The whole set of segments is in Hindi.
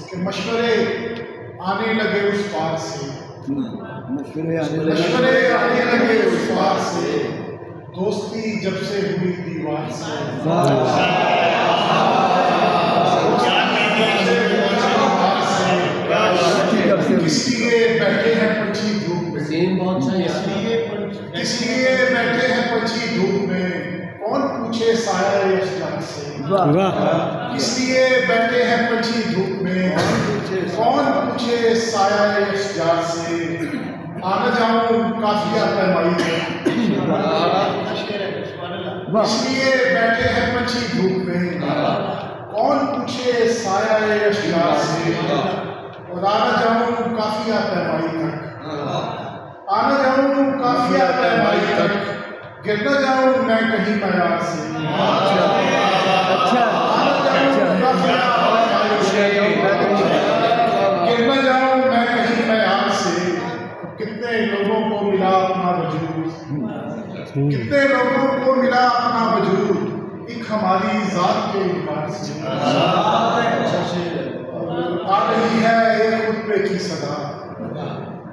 कि मशवरे आने लगे उस पार से, मशवरे आने लगे उस पार से, दोस्ती जब से हुई दीवार से। इसलिए बैठे हैं पंछी धूप में, इसलिए बैठे हैं पंछी धूप में, कौन पूछे साया अशजार से। इसलिए बैठे हैं पंछी धूप में, कौन पूछे साया अशजार से। आना जाऊं काफिया पैमाई में, इसलिए बैठे हैं पंछी धूप में, कौन पूछे साया अशजार से। और आना जाऊं काफिया पैमाई तक, आना जाऊं काफिया पैमाई तक, गिर न जाऊं मैं कहीं मयार से। गिर न जाऊं मैं कहीं मयार से। कितने लोगों को मिला अपना वजूद, कितने लोगों को मिला अपना वजूद, एक हमारी जात के इनकार से। आ रही है एक खुतबे की सदा,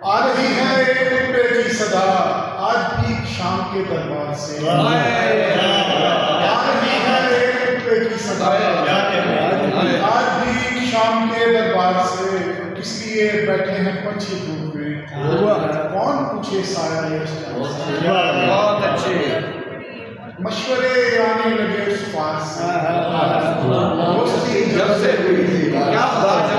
आ रही है एक खुतबे की सदा, आज भी शाम के दरबार से। आ रही है एक खुतबे की सदा, आज भी शाम के दरबार से। इसलिए बैठे हैं पंछी धूप में, कौन पूछे साया अशजार से। बहुत अच्छे मशवरे आने लगे उस पार से, दोस्ती जब से हुई। क्या बात है।